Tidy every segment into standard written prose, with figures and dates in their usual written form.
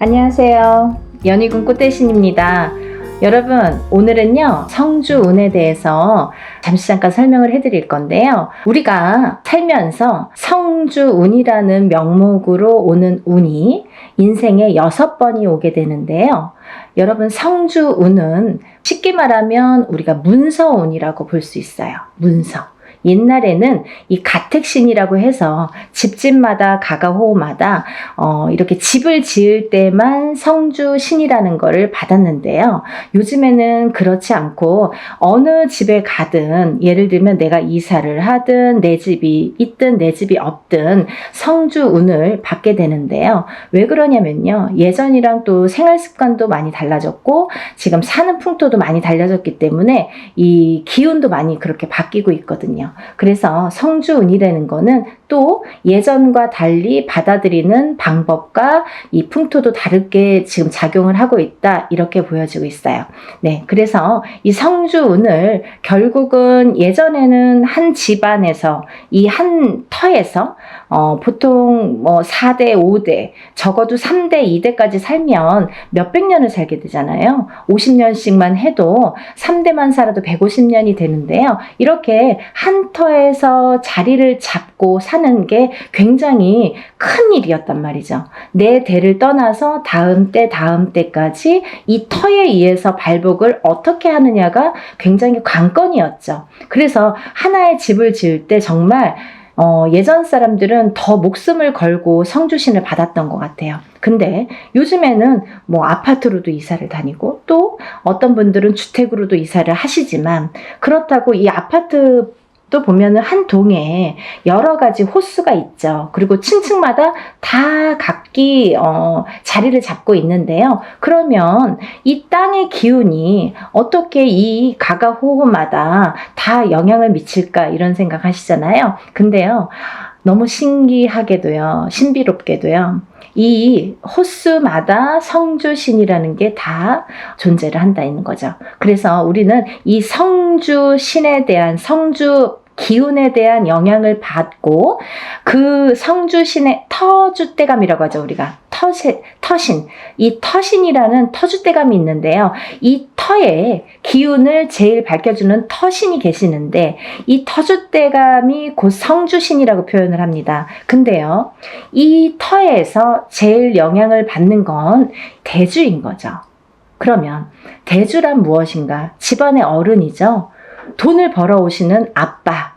안녕하세요. 연희군 꽃대신입니다. 여러분, 오늘은요, 성주운에 대해서 잠깐 설명을 해드릴 건데요. 우리가 살면서 성주운이라는 명목으로 오는 운이 인생에 6번이 오게 되는데요. 여러분, 성주운은 쉽게 말하면 우리가 문서운이라고 볼 수 있어요. 문서. 옛날에는 이 가택신이라고 해서 집집마다 가가호호마다 이렇게 집을 지을 때만 성주신이라는 거를 받았는데요. 요즘에는 그렇지 않고 어느 집에 가든, 예를 들면 내가 이사를 하든 내 집이 있든 내 집이 없든 성주운을 받게 되는데요. 왜 그러냐면요, 예전이랑 또 생활 습관도 많이 달라졌고 지금 사는 풍토도 많이 달라졌기 때문에 이 기운도 많이 그렇게 바뀌고 있거든요. 그래서 성주운이라는 거는 또 예전과 달리 받아들이는 방법과 이 풍토도 다르게 지금 작용을 하고 있다, 이렇게 보여지고 있어요. 네, 그래서 이 성주운을 결국은 예전에는 한 집안에서, 이 한 터에서 보통 뭐 4대, 5대, 적어도 3대, 2대까지 살면 몇백 년을 살게 되잖아요. 50년씩만 해도 3대만 살아도 150년이 되는데요. 이렇게 한 터에서 자리를 잡고 사는 게 굉장히 큰 일이었단 말이죠. 내 대를 떠나서 다음 때까지 이 터에 의해서 발복을 어떻게 하느냐가 굉장히 관건이었죠. 그래서 하나의 집을 지을 때 정말 예전 사람들은 더 목숨을 걸고 성주신을 받았던 것 같아요. 근데 요즘에는 뭐 아파트로도 이사를 다니고 또 어떤 분들은 주택으로도 이사를 하시지만, 그렇다고 이 아파트 또 보면은 한 동에 여러 가지 호수가 있죠. 그리고 층층마다 다 각기 자리를 잡고 있는데요. 그러면 이 땅의 기운이 어떻게 이 가가호호마다 다 영향을 미칠까, 이런 생각 하시잖아요. 근데요, 너무 신기하게도요, 신비롭게도요, 이 호수마다 성주신이라는 게 다 존재를 한다는 거죠. 그래서 우리는 이 성주신에 대한, 성주 기운에 대한 영향을 받고, 그 성주신의 터줏대감이라고 하죠. 우리가 터신, 이 터신이라는 터줏대감이 있는데요. 이 터의 기운을 제일 밝혀주는 터신이 계시는데, 이 터줏대감이 곧 성주신이라고 표현을 합니다. 근데요, 이 터에서 제일 영향을 받는 건 대주인 거죠. 그러면 대주란 무엇인가? 집안의 어른이죠. 돈을 벌어오시는 아빠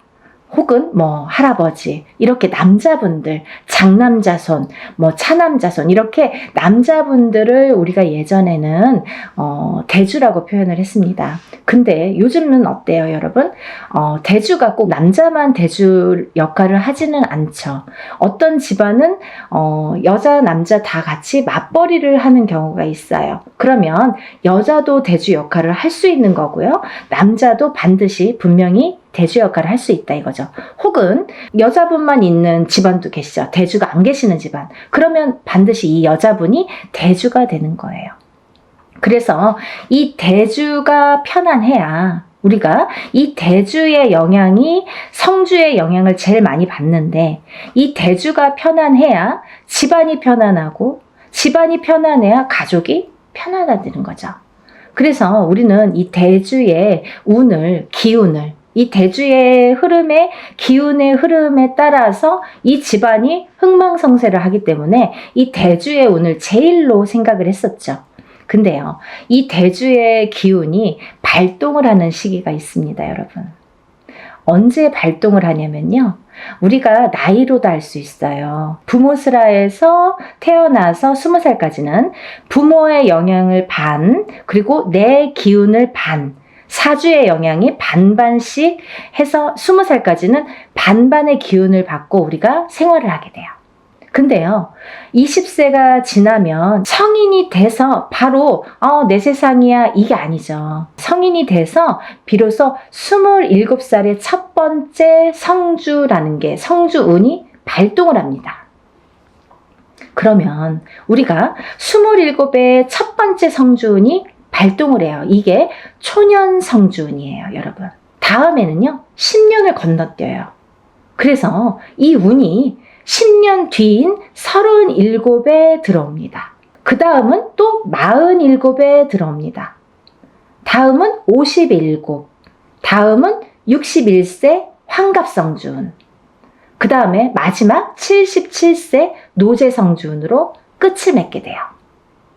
혹은 뭐 할아버지, 이렇게 남자분들, 장남자손, 뭐 차남자손, 이렇게 남자분들을 우리가 예전에는 대주라고 표현을 했습니다. 근데 요즘은 어때요, 여러분? 대주가 꼭 남자만 대주 역할을 하지는 않죠. 어떤 집안은 여자 남자 다 같이 맞벌이를 하는 경우가 있어요. 그러면 여자도 대주 역할을 할 수 있는 거고요, 남자도 반드시 분명히 대주 역할을 할 수 있다, 이거죠. 혹은 여자분만 있는 집안도 계시죠. 대주가 안 계시는 집안. 그러면 반드시 이 여자분이 대주가 되는 거예요. 그래서 이 대주가 편안해야 우리가 이 대주의 영향이 성주의 영향을 제일 많이 받는데, 이 대주가 편안해야 집안이 편안하고, 집안이 편안해야 가족이 편안해지는 거죠. 그래서 우리는 이 대주의 운을, 기운을, 이 대주의 흐름에, 기운의 흐름에 따라서 이 집안이 흥망성쇠를 하기 때문에 이 대주의 운을 제일로 생각을 했었죠. 근데요, 이 대주의 기운이 발동을 하는 시기가 있습니다, 여러분. 언제 발동을 하냐면요, 우리가 나이로도 알 수 있어요. 부모스라에서 태어나서 20살까지는 부모의 영향을 반, 그리고 내 기운을 반, 사주의 영향이 반반씩 해서 20살까지는 반반의 기운을 받고 우리가 생활을 하게 돼요. 근데요, 20세가 지나면 성인이 돼서 바로 내 세상이야, 이게 아니죠. 성인이 돼서 비로소 27살의 첫 번째 성주라는 게, 성주운이 발동을 합니다. 그러면 우리가 27의 첫 번째 성주운이 발동을 해요. 이게 초년 성주운이에요, 여러분. 다음에는요, 10년을 건너뛰어요. 그래서 이 운이 10년 뒤인 37에 들어옵니다. 그 다음은 또 47에 들어옵니다. 다음은 57, 다음은 61세 환갑성주운, 그 다음에 마지막 77세 노제성주운으로 끝을 맺게 돼요.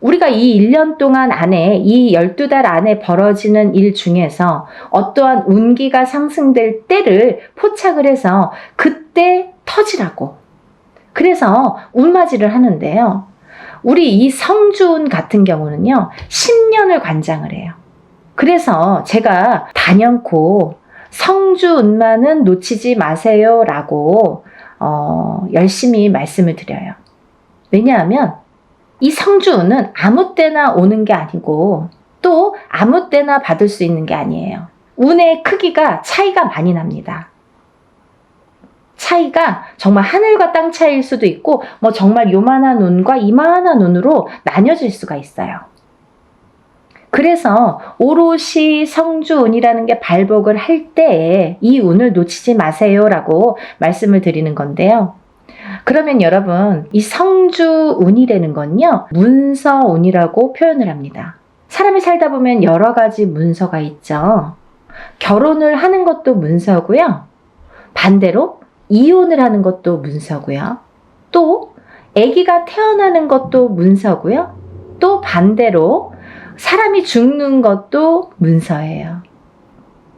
우리가 이 1년 동안 안에, 이 12달 안에 벌어지는 일 중에서 어떠한 운기가 상승될 때를 포착을 해서 그때 터지라고. 그래서 운맞이를 하는데요. 우리 이 성주운 같은 경우는요, 10년을 관장을 해요. 그래서 제가 단연코 성주운만은 놓치지 마세요 라고 열심히 말씀을 드려요. 왜냐하면 이 성주운은 아무 때나 오는 게 아니고 또 아무 때나 받을 수 있는 게 아니에요. 운의 크기가 차이가 많이 납니다. 차이가 정말 하늘과 땅 차이일 수도 있고 뭐 정말 요만한 운과 이만한 운으로 나뉘어질 수가 있어요. 그래서 오롯이 성주운이라는 게 발복을 할 때에 이 운을 놓치지 마세요 라고 말씀을 드리는 건데요. 그러면 여러분, 이 성주운이라는 건요, 문서운이라고 표현을 합니다. 사람이 살다 보면 여러 가지 문서가 있죠. 결혼을 하는 것도 문서고요. 반대로 이혼을 하는 것도 문서고요. 또 아기가 태어나는 것도 문서고요. 또 반대로 사람이 죽는 것도 문서예요.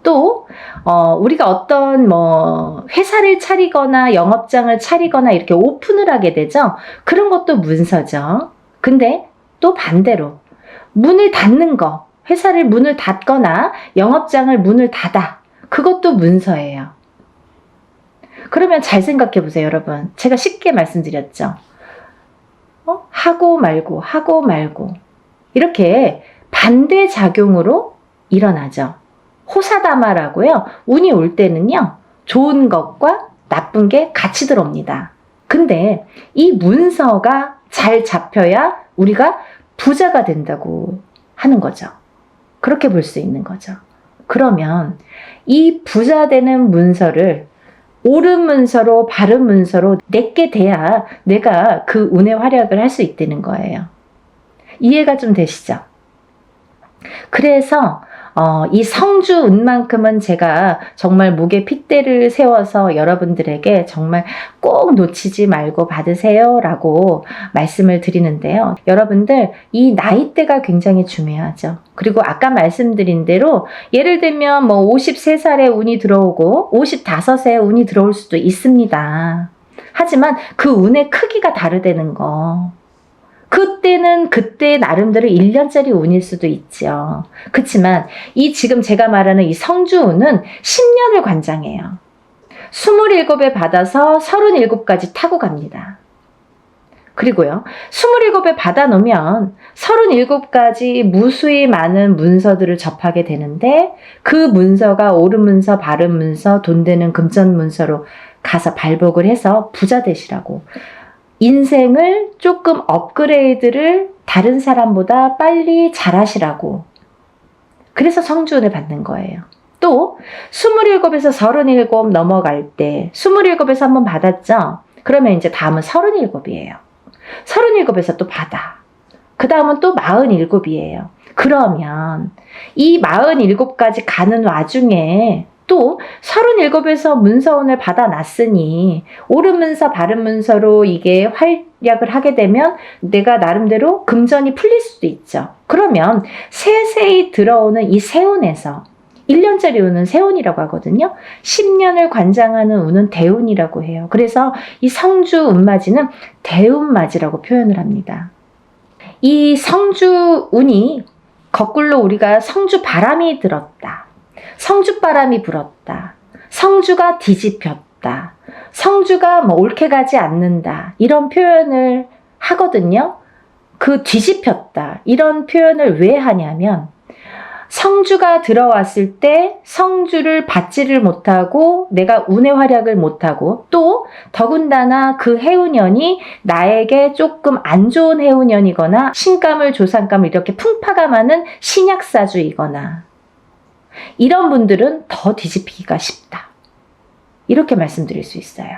또 우리가 어떤 회사를 차리거나 영업장을 차리거나 이렇게 오픈을 하게 되죠. 그런 것도 문서죠. 근데 또 반대로 문을 닫는 거, 회사를 문을 닫거나 영업장을 문을 닫아, 그것도 문서예요. 그러면 잘 생각해 보세요, 여러분. 제가 쉽게 말씀드렸죠. 하고 말고 이렇게 반대작용으로 일어나죠. 호사다마라고요. 운이 올 때는요, 좋은 것과 나쁜 게 같이 들어옵니다. 근데 이 문서가 잘 잡혀야 우리가 부자가 된다고 하는 거죠. 그렇게 볼 수 있는 거죠. 그러면 이 부자 되는 문서를 옳은 문서로, 바른 문서로 내게 돼야 내가 그 운의 활약을 할 수 있다는 거예요. 이해가 좀 되시죠? 그래서 이 성주운만큼은 제가 정말 목에 핏대를 세워서 여러분들에게 정말 꼭 놓치지 말고 받으세요 라고 말씀을 드리는데요. 여러분들, 이 나이대가 굉장히 중요하죠. 그리고 아까 말씀드린 대로 예를 들면 53살에 운이 들어오고 55세에 운이 들어올 수도 있습니다. 하지만 그 운의 크기가 다르다는 거. 그때는 그때 나름대로 1년짜리 운일 수도 있죠. 그렇지만 이 지금 제가 말하는 이 성주운은 10년을 관장해요. 27에 받아서 37까지 타고 갑니다. 그리고요, 27에 받아 놓으면 37까지 무수히 많은 문서들을 접하게 되는데 그 문서가 옳은 문서, 바른 문서, 돈 되는 금전 문서로 가서 발복을 해서 부자 되시라고. 인생을 조금 업그레이드를 다른 사람보다 빨리 잘하시라고. 그래서 성주운을 받는 거예요. 또 27에서 37 넘어갈 때 27에서 한번 받았죠? 그러면 이제 다음은 37이에요. 37에서 또 받아. 그 다음은 또 47이에요. 그러면 이 47까지 가는 와중에 또 37에서 문서운을 받아놨으니 옳은 문서, 바른 문서로 이게 활약을 하게 되면 내가 나름대로 금전이 풀릴 수도 있죠. 그러면 세세히 들어오는 이 세운에서 1년짜리 운은 세운이라고 하거든요. 10년을 관장하는 운은 대운이라고 해요. 그래서 이 성주 운맞이는 대운맞이라고 표현을 합니다. 이 성주 운이 거꾸로 우리가 성주 바람이 들었다, 성주바람이 불었다, 성주가 뒤집혔다, 성주가 옳게 가지 않는다, 이런 표현을 하거든요. 그 뒤집혔다, 이런 표현을 왜 하냐면 성주가 들어왔을 때 성주를 받지를 못하고 내가 운의 활약을 못하고 또 더군다나 그 해운년이 나에게 조금 안 좋은 해운년이거나 신감을 조상감을 이렇게 풍파가 많은 신약사주이거나 이런 분들은 더 뒤집히기가 쉽다. 이렇게 말씀드릴 수 있어요.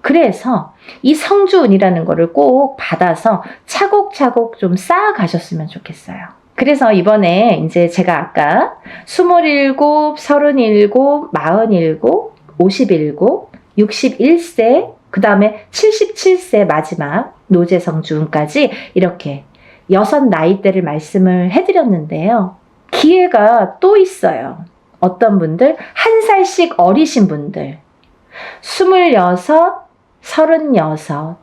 그래서 이 성주운이라는 거를 꼭 받아서 차곡차곡 좀 쌓아 가셨으면 좋겠어요. 그래서 이번에 이제 제가 아까 27, 37, 47, 57, 61세, 그 다음에 77세 마지막 노제성주운까지 이렇게 6 나이대를 말씀을 해드렸는데요. 기회가 또 있어요. 어떤 분들, 1살씩 어리신 분들, 26, 36,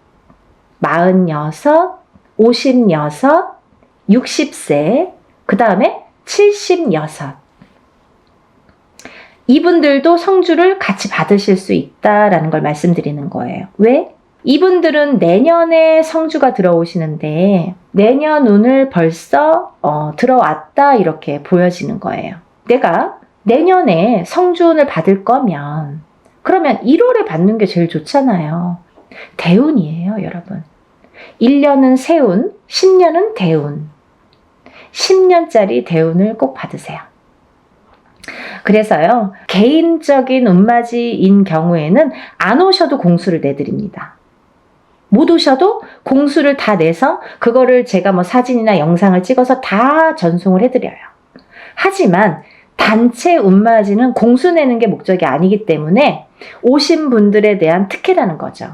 46, 56, 60세, 그 다음에 76. 이분들도 성주를 같이 받으실 수 있다라는 걸 말씀드리는 거예요. 왜? 이분들은 내년에 성주가 들어오시는데 내년 운을 벌써 들어왔다 이렇게 보여지는 거예요. 내가 내년에 성주운을 받을 거면 그러면 1월에 받는 게 제일 좋잖아요. 대운이에요, 여러분. 1년은 세운, 10년은 대운. 10년짜리 대운을 꼭 받으세요. 그래서요, 개인적인 운맞이인 경우에는 안 오셔도 공수를 내드립니다. 못 오셔도 공수를 다 내서 그거를 제가 뭐 사진이나 영상을 찍어서 다 전송을 해드려요. 하지만 단체 운맞이는 공수 내는 게 목적이 아니기 때문에 오신 분들에 대한 특혜라는 거죠.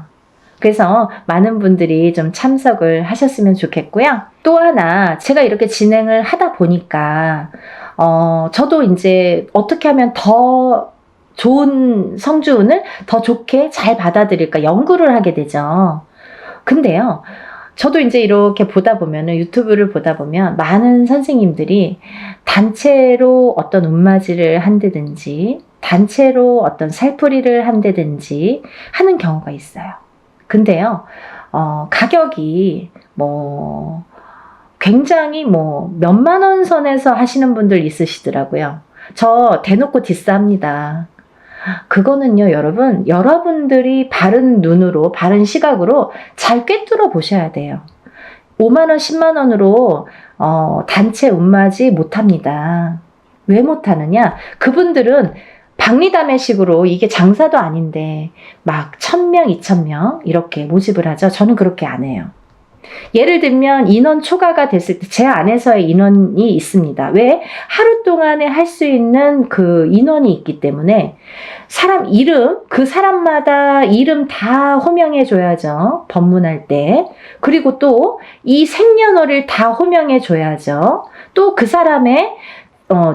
그래서 많은 분들이 좀 참석을 하셨으면 좋겠고요. 또 하나 제가 이렇게 진행을 하다 보니까 저도 이제 어떻게 하면 더 좋은 성주운을 더 좋게 잘 받아들일까 연구를 하게 되죠. 근데요, 저도 이제 이렇게 보다 보면은 유튜브를 보다 보면 많은 선생님들이 단체로 어떤 운맞이를 한다든지 단체로 어떤 살풀이를 한다든지 하는 경우가 있어요. 근데요, 가격이 뭐 굉장히 뭐 몇만 원 선에서 하시는 분들 있으시더라고요. 저 대놓고 디스합니다. 그거는요, 여러분, 여러분들이 바른 눈으로, 바른 시각으로 잘 꿰뚫어 보셔야 돼요. 5만 원, 10만 원으로 단체 운맞이 못합니다. 왜 못하느냐? 그분들은 박리담회식으로 이게 장사도 아닌데 막 1000명, 2000명 이렇게 모집을 하죠. 저는 그렇게 안 해요. 예를 들면 인원 초과가 됐을 때 제 안에서의 인원이 있습니다. 왜? 하루 동안에 할 수 있는 그 인원이 있기 때문에 사람 이름, 그 사람마다 이름 다 호명해 줘야죠. 법문할 때. 그리고 또 이 생년월일 다 호명해 줘야죠. 또 그 사람의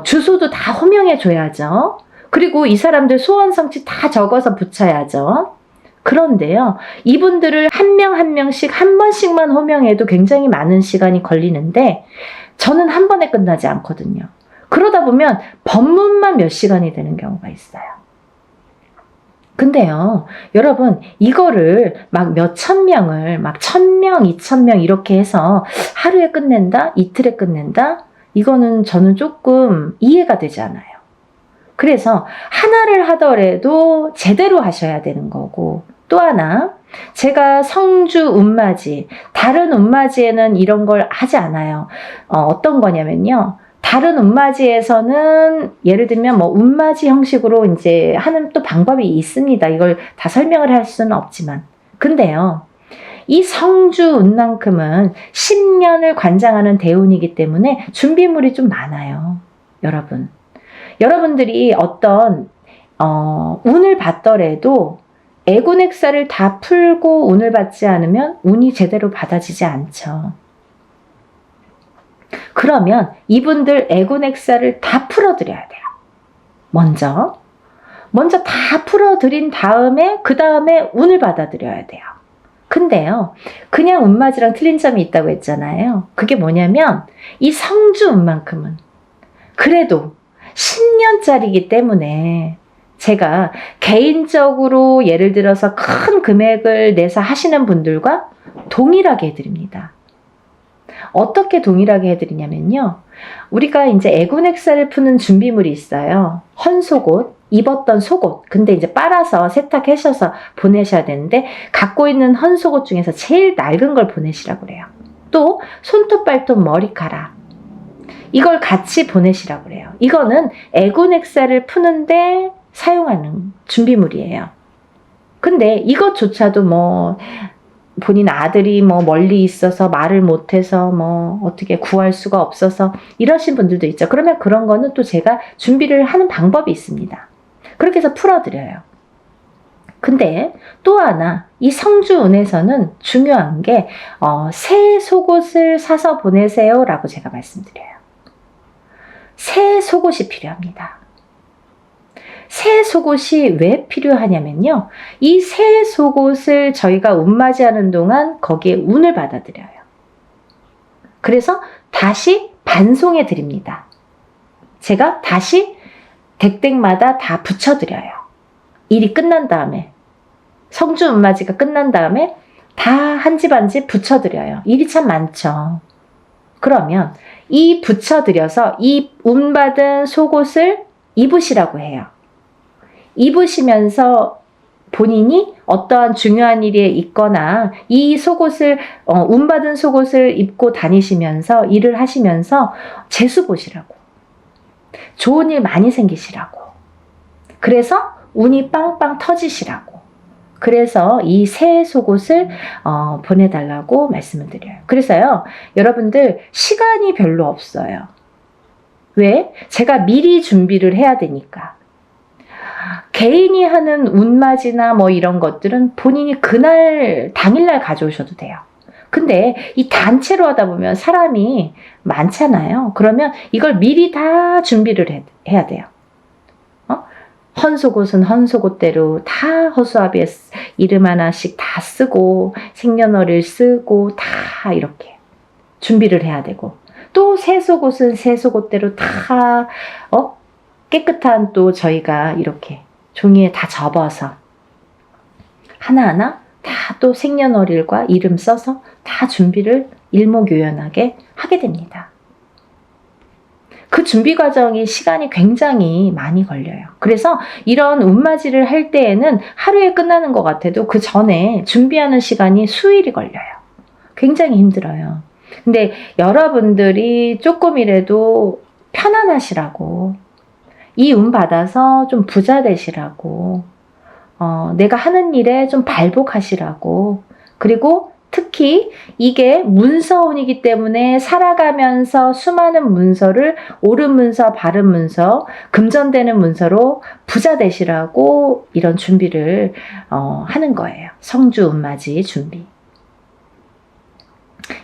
주소도 다 호명해 줘야죠. 그리고 이 사람들 소원 성취 다 적어서 붙여야죠. 그런데요, 이분들을 한 명 한 명씩 한 번씩만 호명해도 굉장히 많은 시간이 걸리는데 저는 한 번에 끝나지 않거든요. 그러다 보면 법문만 몇 시간이 되는 경우가 있어요. 근데요, 여러분, 이거를 막 몇천 명을 막 1000명, 2000명 이렇게 해서 하루에 끝낸다? 이틀에 끝낸다? 이거는 저는 조금 이해가 되지 않아요. 그래서 하나를 하더라도 제대로 하셔야 되는 거고, 또 하나, 제가 성주 운맞이, 다른 운맞이에는 이런 걸 하지 않아요. 어떤 거냐면요, 다른 운맞이에서는 예를 들면 뭐 운맞이 형식으로 이제 하는 또 방법이 있습니다. 이걸 다 설명을 할 수는 없지만. 근데요, 이 성주 운만큼은 10년을 관장하는 대운이기 때문에 준비물이 좀 많아요. 여러분. 여러분들이 어떤 운을 받더라도 애군액사를 다 풀고 운을 받지 않으면 운이 제대로 받아지지 않죠. 그러면 이분들 애군액사를 다 풀어드려야 돼요. 먼저 다 풀어드린 다음에 그 다음에 운을 받아들여야 돼요. 근데요, 그냥 운맞이랑 틀린 점이 있다고 했잖아요. 그게 뭐냐면 이 성주 운만큼은 그래도 10년짜리이기 때문에 제가 개인적으로 예를 들어서 큰 금액을 내서 하시는 분들과 동일하게 해드립니다. 어떻게 동일하게 해드리냐면요, 우리가 이제 애군액사를 푸는 준비물이 있어요. 헌속옷, 입었던 속옷. 근데 이제 빨아서 세탁하셔서 보내셔야 되는데 갖고 있는 헌속옷 중에서 제일 낡은 걸 보내시라고 그래요. 또 손톱, 발톱, 머리카락. 이걸 같이 보내시라고 그래요. 이거는 애군액사를 푸는데 사용하는 준비물이에요. 근데 이것조차도 뭐 본인 아들이 뭐 멀리 있어서 말을 못해서 뭐 어떻게 구할 수가 없어서 이러신 분들도 있죠. 그러면 그런 거는 또 제가 준비를 하는 방법이 있습니다. 그렇게 해서 풀어드려요. 근데 또 하나, 이 성주운에서는 중요한 게 새 속옷을 사서 보내세요 라고 제가 말씀드려요. 새 속옷이 필요합니다. 새 속옷이 왜 필요하냐면요. 이 새 속옷을 저희가 운맞이하는 동안 거기에 운을 받아들여요. 그래서 다시 반송해 드립니다. 제가 다시 댁댁마다 다 붙여드려요. 일이 끝난 다음에, 성주 운맞이가 끝난 다음에 다 한 집 한 집 붙여드려요. 일이 참 많죠. 그러면 이 붙여드려서 이 운받은 속옷을 입으시라고 해요. 입으시면서 본인이 어떠한 중요한 일에 있거나 이 속옷을 운받은 속옷을 입고 다니시면서 일을 하시면서 재수 보시라고, 좋은 일 많이 생기시라고, 그래서 운이 빵빵 터지시라고, 그래서 이 새 속옷을 보내달라고 말씀을 드려요. 그래서요, 여러분들 시간이 별로 없어요. 왜? 제가 미리 준비를 해야 되니까. 개인이 하는 운맞이나 뭐 이런 것들은 본인이 그날 당일날 가져오셔도 돼요. 근데 이 단체로 하다 보면 사람이 많잖아요. 그러면 이걸 미리 다 준비를 해야 돼요. 헌속옷은 헌속옷대로 다 허수아비에 이름 하나씩 다 쓰고 생년월일 쓰고 다 이렇게 준비를 해야 되고, 또 새 속옷은 새 속옷대로 다 깨끗한 또 저희가 이렇게 종이에 다 접어서 하나하나 다 또 생년월일과 이름 써서 다 준비를 일목요연하게 하게 됩니다. 그 준비 과정이 시간이 굉장히 많이 걸려요. 그래서 이런 운맞이를 할 때에는 하루에 끝나는 것 같아도 그 전에 준비하는 시간이 수일이 걸려요. 굉장히 힘들어요. 근데 여러분들이 조금이라도 편안하시라고, 이 운 받아서 좀 부자 되시라고, 내가 하는 일에 좀 발복하시라고, 그리고 특히 이게 문서운이기 때문에 살아가면서 수많은 문서를 옳은 문서, 바른 문서, 금전되는 문서로 부자 되시라고 이런 준비를 하는 거예요. 성주 운맞이 준비.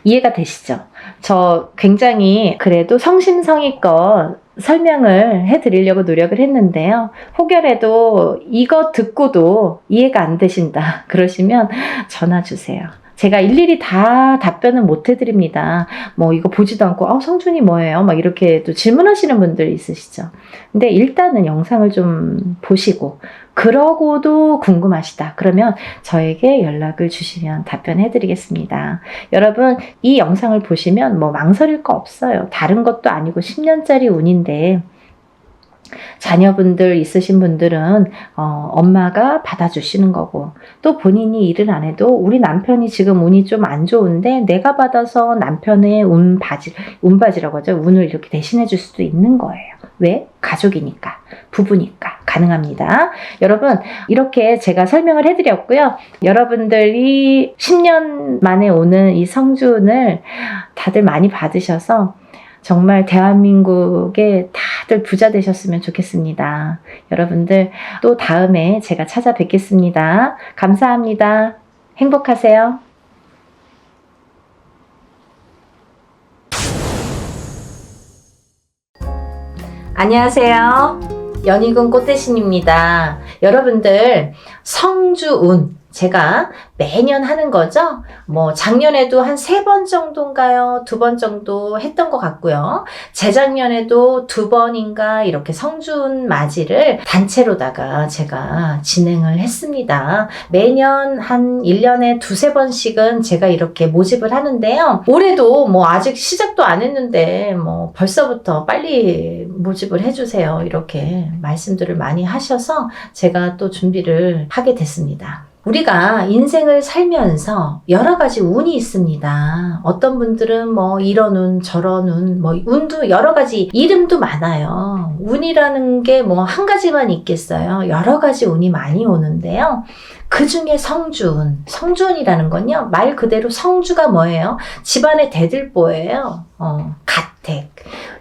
이해가 되시죠? 저 굉장히 그래도 성심성의껏 설명을 해드리려고 노력을 했는데요. 혹여라도 이거 듣고도 이해가 안 되신다 그러시면 전화 주세요. 제가 일일이 다 답변은 못 해드립니다. 뭐 이거 보지도 않고 성준이 뭐예요? 막 이렇게 또 질문하시는 분들 있으시죠. 근데 일단은 영상을 좀 보시고 그러고도 궁금하시다 그러면 저에게 연락을 주시면 답변해 드리겠습니다. 여러분, 이 영상을 보시면 뭐 망설일 거 없어요. 다른 것도 아니고 10년짜리 운인데 자녀분들 있으신 분들은 엄마가 받아주시는 거고, 또 본인이 일을 안 해도 우리 남편이 지금 운이 좀 안 좋은데 내가 받아서 남편의 운바지라고 하죠. 운을 이렇게 대신해 줄 수도 있는 거예요. 왜? 가족이니까, 부부니까 가능합니다. 여러분, 이렇게 제가 설명을 해드렸고요. 여러분들이 10년 만에 오는 이 성주운을 다들 많이 받으셔서 정말 대한민국에 다들 부자 되셨으면 좋겠습니다. 여러분들 또 다음에 제가 찾아뵙겠습니다. 감사합니다. 행복하세요. 안녕하세요. 연희군 꽃대신입니다. 여러분들 성주운 제가 매년 하는 거죠. 뭐 작년에도 한 3번 정도인가요? 2번 정도 했던 것 같고요. 재작년에도 2번인가 이렇게 성준 맞이를 단체로다가 제가 진행을 했습니다. 매년 한 1년에 2-3번씩은 제가 이렇게 모집을 하는데요. 올해도 뭐 아직 시작도 안 했는데 뭐 벌써부터 빨리 모집을 해주세요. 이렇게 말씀들을 많이 하셔서 제가 또 준비를 하게 됐습니다. 우리가 인생을 살면서 여러 가지 운이 있습니다. 어떤 분들은 뭐 이런 운, 저런 운, 뭐 운도 여러 가지 이름도 많아요. 운이라는 게 뭐 한 가지만 있겠어요. 여러 가지 운이 많이 오는데요. 그 중에 성주운. 성주운이라는 건요, 말 그대로 성주가 뭐예요? 집안의 대들보예요. 가택.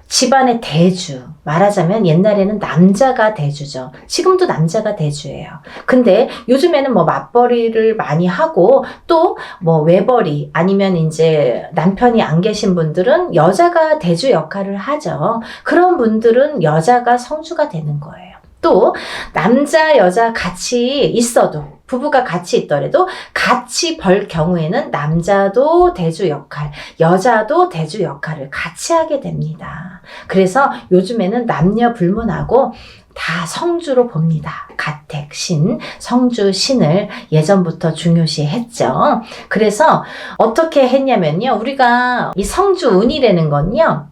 집안의 대주. 말하자면 옛날에는 남자가 대주죠. 지금도 남자가 대주예요. 근데 요즘에는 뭐 맞벌이를 많이 하고 또 뭐 외벌이 아니면 이제 남편이 안 계신 분들은 여자가 대주 역할을 하죠. 그런 분들은 여자가 성주가 되는 거예요. 또 남자 여자 같이 있어도 부부가 같이 있더라도 같이 벌 경우에는 남자도 대주 역할, 여자도 대주 역할을 같이 하게 됩니다. 그래서 요즘에는 남녀 불문하고 다 성주로 봅니다. 가택, 신, 성주, 신을 예전부터 중요시 했죠. 그래서 어떻게 했냐면요. 우리가 이 성주운이라는 건요.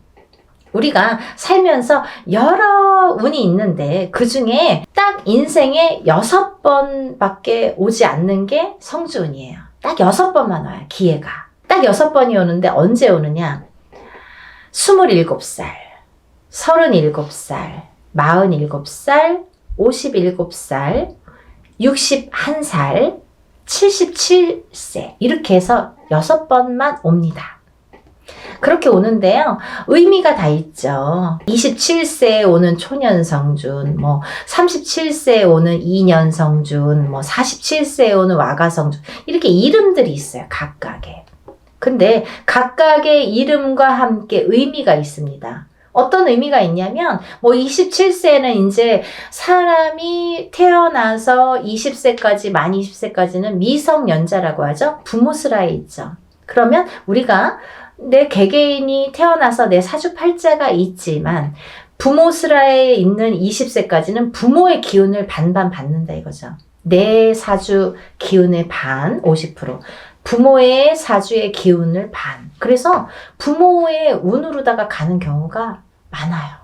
우리가 살면서 여러 운이 있는데 그 중에 딱 인생에 6번밖에 오지 않는 게 성주운이에요. 딱 6번만 와요. 기회가. 딱 6번이 오는데 언제 오느냐? 27살, 37살, 47살, 57살, 61살, 77세 이렇게 해서 6번만 옵니다. 그렇게 오는데요. 의미가 다 있죠. 27세에 오는 초년성준, 뭐 37세에 오는 이년성준, 뭐 47세에 오는 와가성준 이렇게 이름들이 있어요. 각각의. 근데 각각의 이름과 함께 의미가 있습니다. 어떤 의미가 있냐면 뭐 27세는 이제 사람이 태어나서 20세까지 만 20세까지는 미성년자라고 하죠. 부모스라에 있죠. 그러면 우리가 내 개개인이 태어나서 내 사주팔자가 있지만 부모스라에 있는 20세까지는 부모의 기운을 반반 받는다 이거죠. 내 사주 기운의 반 50%, 부모의 사주의 기운을 반. 그래서 부모의 운으로다가 가는 경우가 많아요.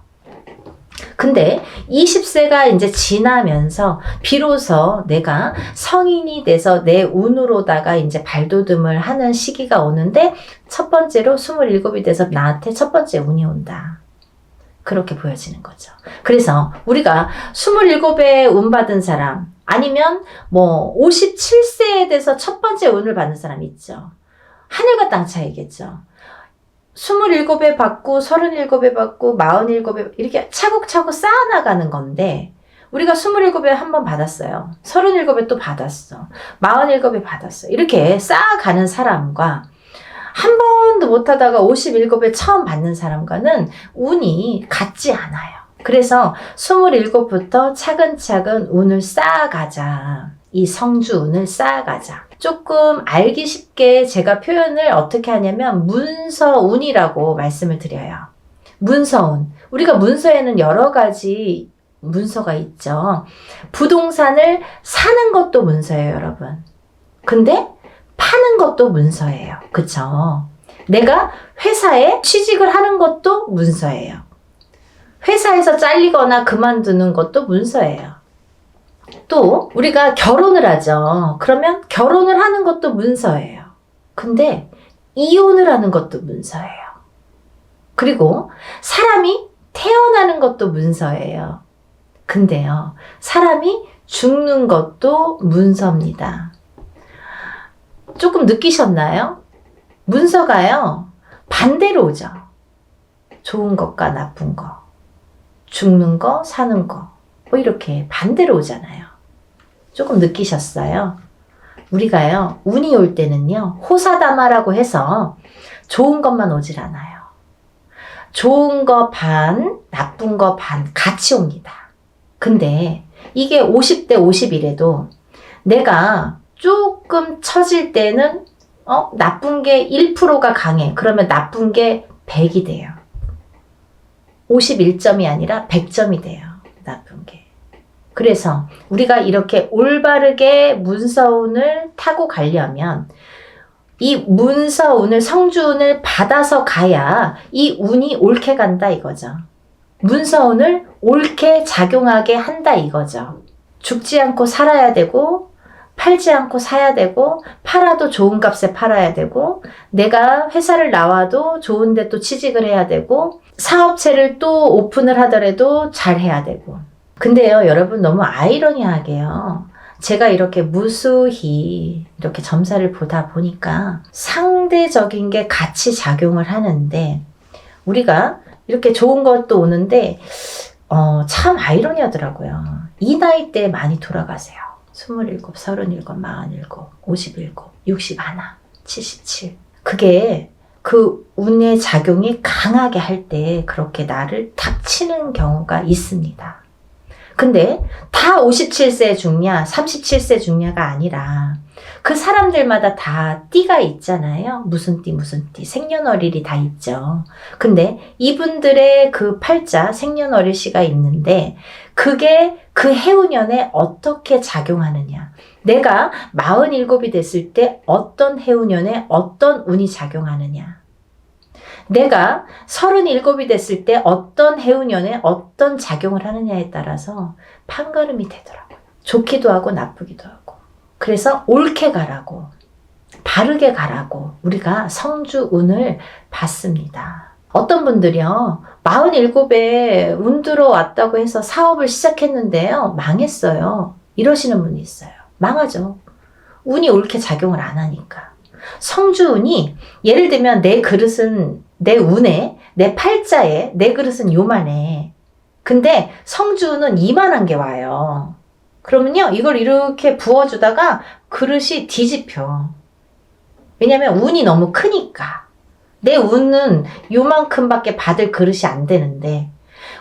근데 20세가 이제 지나면서 비로소 내가 성인이 돼서 내 운으로다가 이제 발돋움을 하는 시기가 오는데 첫 번째로 27이 돼서 나한테 첫 번째 운이 온다. 그렇게 보여지는 거죠. 그래서 우리가 27에 운 받은 사람 아니면 뭐 57세에 돼서 첫 번째 운을 받는 사람 있죠. 하늘과 땅 차이겠죠. 27에 받고 37에 받고 47에 이렇게 차곡차곡 쌓아나가는 건데 우리가 27에 한 번 받았어요. 37에 또 받았어. 47에 받았어. 이렇게 쌓아가는 사람과 한 번도 못하다가 57에 처음 받는 사람과는 운이 같지 않아요. 그래서 27부터 차근차근 운을 쌓아가자. 이 성주운을 쌓아가자. 조금 알기 쉽게 제가 표현을 어떻게 하냐면 문서운이라고 말씀을 드려요. 문서운. 우리가 문서에는 여러 가지 문서가 있죠. 부동산을 사는 것도 문서예요, 여러분. 근데 파는 것도 문서예요. 그쵸? 내가 회사에 취직을 하는 것도 문서예요. 회사에서 잘리거나 그만두는 것도 문서예요. 또 우리가 결혼을 하죠. 그러면 결혼을 하는 것도 문서예요. 근데 이혼을 하는 것도 문서예요. 그리고 사람이 태어나는 것도 문서예요. 근데요, 사람이 죽는 것도 문서입니다. 조금 느끼셨나요? 문서가요, 반대로 오죠. 좋은 것과 나쁜 거, 죽는 거, 사는 거. 뭐 이렇게 반대로 오잖아요. 조금 느끼셨어요? 우리가요, 운이 올 때는요, 호사다마라고 해서 좋은 것만 오질 않아요. 좋은 거 반, 나쁜 거 반 같이 옵니다. 근데 이게 50대 50이래도 내가 조금 처질 때는 나쁜 게 1%가 강해. 그러면 나쁜 게 100이 돼요. 51점이 아니라 100점이 돼요. 나쁜 게. 그래서 우리가 이렇게 올바르게 문서운을 타고 가려면 이 문서운을, 성주운을 받아서 가야 이 운이 옳게 간다 이거죠. 문서운을 옳게 작용하게 한다 이거죠. 죽지 않고 살아야 되고, 팔지 않고 사야 되고, 팔아도 좋은 값에 팔아야 되고, 내가 회사를 나와도 좋은 데 또 취직을 해야 되고, 사업체를 또 오픈을 하더라도 잘 해야 되고. 근데요, 여러분 너무 아이러니하게요. 제가 이렇게 무수히 이렇게 점사를 보다 보니까 상대적인 게 같이 작용을 하는데, 우리가 이렇게 좋은 것도 오는데 참 아이러니하더라고요. 이 나이 때 많이 돌아가세요. 27, 37, 47, 57, 61, 77. 그게 그 운의 작용이 강하게 할 때 그렇게 나를 탁 치는 경우가 있습니다. 근데 다 57세 죽냐 37세 죽냐가 아니라 그 사람들마다 다 띠가 있잖아요. 무슨 띠 무슨 띠 생년월일이 다 있죠. 근데 이분들의 그 팔자 생년월일씨가 있는데 그게 그 해운년에 어떻게 작용하느냐, 내가 47이 됐을 때 어떤 해운년에 어떤 운이 작용하느냐, 내가 37이 됐을 때 어떤 해운년에 어떤 작용을 하느냐에 따라서 판가름이 되더라고요. 좋기도 하고 나쁘기도 하고. 그래서 옳게 가라고, 바르게 가라고 우리가 성주운을 봤습니다. 어떤 분들이요, 47에 운 들어왔다고 해서 사업을 시작했는데요, 망했어요. 이러시는 분이 있어요. 망하죠. 운이 옳게 작용을 안 하니까. 성주운이, 예를 들면 내 그릇은, 내 운에, 내 팔자에 내 그릇은 요만해. 근데 성주운은 이만한 게 와요. 그러면요, 이걸 이렇게 부어주다가 그릇이 뒤집혀. 왜냐면 운이 너무 크니까. 내 운은 요만큼밖에 받을 그릇이 안 되는데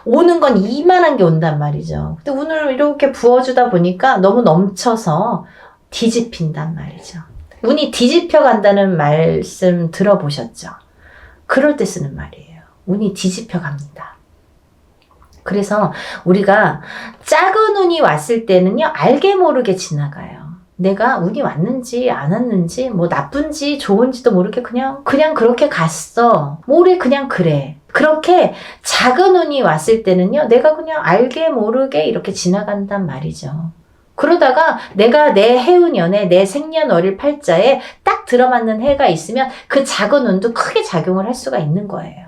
오는 건 이만한 게 온단 말이죠. 근데 운을 이렇게 부어주다 보니까 너무 넘쳐서 뒤집힌단 말이죠. 운이 뒤집혀 간다는 말씀 들어보셨죠? 그럴 때 쓰는 말이에요. 운이 뒤집혀 갑니다. 그래서 우리가 작은 운이 왔을 때는요, 알게 모르게 지나가요. 내가 운이 왔는지 안 왔는지, 뭐 나쁜지 좋은지도 모르게 그냥 그렇게 갔어. 모래 그냥 그래. 그렇게 작은 운이 왔을 때는요, 내가 그냥 알게 모르게 이렇게 지나간단 말이죠. 그러다가 내가 내 해운년에 내 생년월일 팔자에 딱 들어맞는 해가 있으면 그 작은 운도 크게 작용을 할 수가 있는 거예요.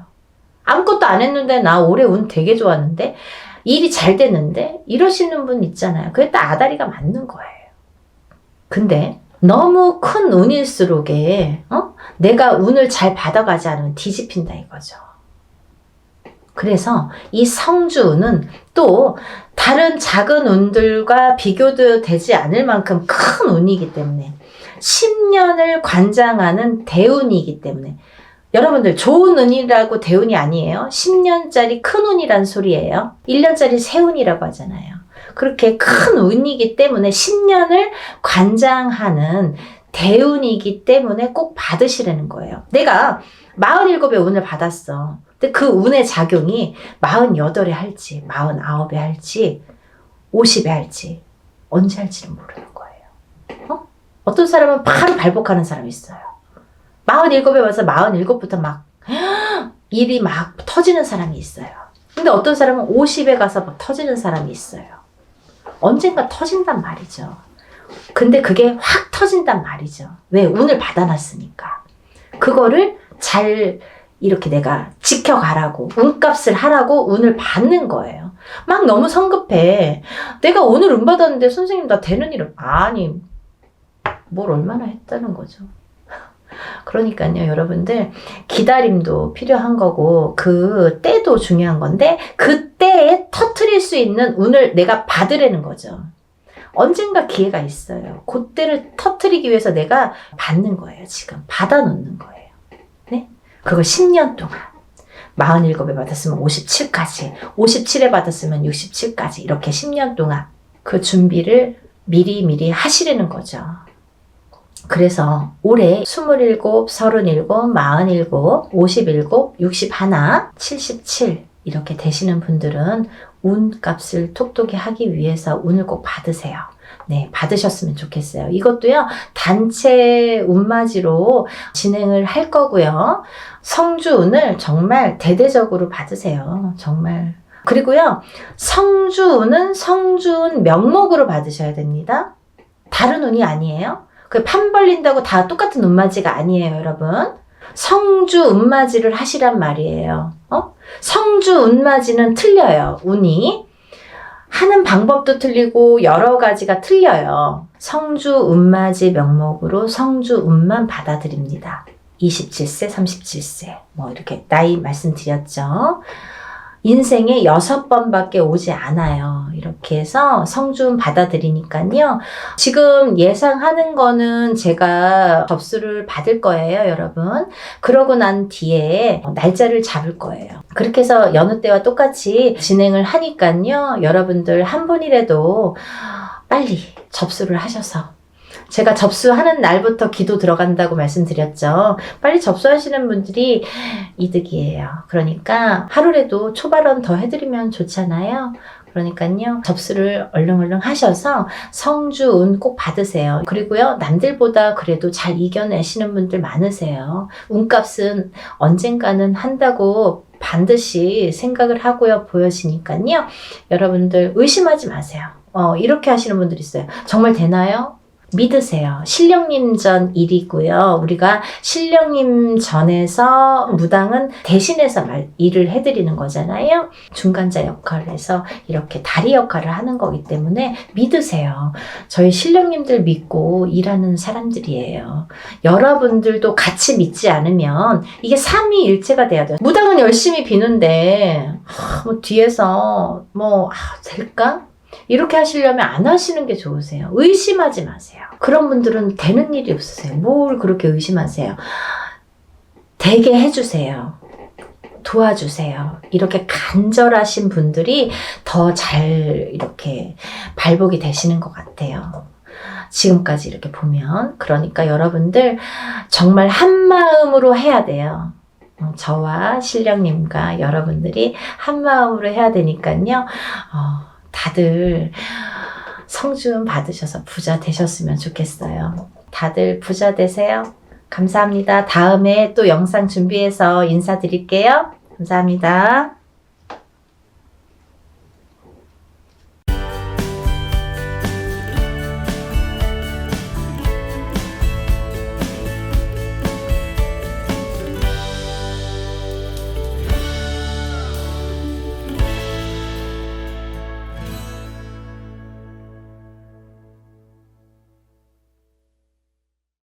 아무것도 안 했는데 나 올해 운 되게 좋았는데, 일이 잘 됐는데, 이러시는 분 있잖아요. 그게 딱 아다리가 맞는 거예요. 근데 너무 큰 운일수록에 내가 운을 잘 받아가지 않으면 뒤집힌다 이거죠. 그래서 이 성주운은 또 다른 작은 운들과 비교도 되지 않을 만큼 큰 운이기 때문에 10년을 관장하는 대운이기 때문에, 여러분들 좋은 운이라고 대운이 아니에요. 10년짜리 큰 운이란 소리예요. 1년짜리 새 운이라고 하잖아요. 그렇게 큰 운이기 때문에 10년을 관장하는 대운이기 때문에 꼭 받으시라는 거예요. 내가 47의 운을 받았어. 근데 그 운의 작용이 48에 할지 49에 할지 50에 할지 언제 할지는 모르는 거예요. 어떤 사람은 바로 발복하는 사람이 있어요. 47에 와서 47부터 막 일이 막 터지는 사람이 있어요. 근데 어떤 사람은 50에 가서 막 터지는 사람이 있어요. 언젠가 터진단 말이죠. 근데 그게 확 터진단 말이죠. 왜? 운을 받아놨으니까. 그거를 잘 이렇게 내가 지켜가라고, 운값을 하라고 운을 받는 거예요. 막 너무 성급해. 내가 오늘 운 받았는데 선생님 나 되는 일은, 아니 뭘 얼마나 했다는 거죠. 그러니까요, 여러분들 기다림도 필요한 거고 그 때도 중요한 건데 그 때에 터트릴 수 있는 운을 내가 받으라는 거죠. 언젠가 기회가 있어요. 그때를 터트리기 위해서 내가 받는 거예요. 지금 받아놓는 거예요. 네? 그걸 10년 동안 47에 받았으면 57까지, 57에 받았으면 67까지 이렇게 10년 동안 그 준비를 미리 하시라는 거죠. 그래서 올해 27, 37, 47, 57, 61, 77 이렇게 되시는 분들은 운값을 톡톡히 하기 위해서 운을 꼭 받으세요. 네, 받으셨으면 좋겠어요. 이것도요, 단체 운맞이로 진행을 할 거고요. 성주운을 정말 대대적으로 받으세요. 정말. 그리고요, 성주운은 성주운 명목으로 받으셔야 됩니다. 다른 운이 아니에요. 그 판 벌린다고 다 똑같은 운맞이가 아니에요, 여러분. 성주 운맞이를 하시란 말이에요. 성주 운맞이는 틀려요, 운이. 하는 방법도 틀리고 여러 가지가 틀려요. 성주 운맞이 명목으로 성주 운만 받아들입니다. 27세, 37세 뭐 이렇게 나이 말씀드렸죠. 인생에 6번밖에 오지 않아요. 이렇게 해서 성주운 받아들이니까요. 지금 예상하는 거는 제가 접수를 받을 거예요, 여러분. 그러고 난 뒤에 날짜를 잡을 거예요. 그렇게 해서 여느 때와 똑같이 진행을 하니까요. 여러분들 한 분이라도 빨리 접수를 하셔서 제가 접수하는 날부터 기도 들어간다고 말씀드렸죠. 빨리 접수하시는 분들이 이득이에요. 그러니까 하루라도 초발언 더 해드리면 좋잖아요. 그러니까요. 접수를 얼른 하셔서 성주운 꼭 받으세요. 그리고요. 남들보다 그래도 잘 이겨내시는 분들 많으세요. 운값은 언젠가는 한다고 반드시 생각을 하고요. 보여지니까요. 여러분들 의심하지 마세요. 이렇게 하시는 분들 있어요. 정말 되나요? 믿으세요. 신령님전 일이고요. 우리가 신령님전에서 무당은 대신해서 일을 해드리는 거잖아요. 중간자 역할을 해서 이렇게 다리 역할을 하는 거기 때문에 믿으세요. 저희 신령님들 믿고 일하는 사람들이에요. 여러분들도 같이 믿지 않으면 이게 삼위일체가 돼야 돼요. 무당은 열심히 비는데 뭐 뒤에서 될까? 이렇게 하시려면 안 하시는 게 좋으세요. 의심하지 마세요. 그런 분들은 되는 일이 없으세요. 뭘 그렇게 의심하세요. 되게 해주세요. 도와주세요. 이렇게 간절하신 분들이 더 잘 이렇게 발복이 되시는 것 같아요. 지금까지 이렇게 보면. 그러니까 여러분들 정말 한마음으로 해야 돼요. 저와 신령님과 여러분들이 한마음으로 해야 되니까요. 다들 성주운 받으셔서 부자 되셨으면 좋겠어요. 다들 부자 되세요. 감사합니다. 다음에 또 영상 준비해서 인사드릴게요. 감사합니다.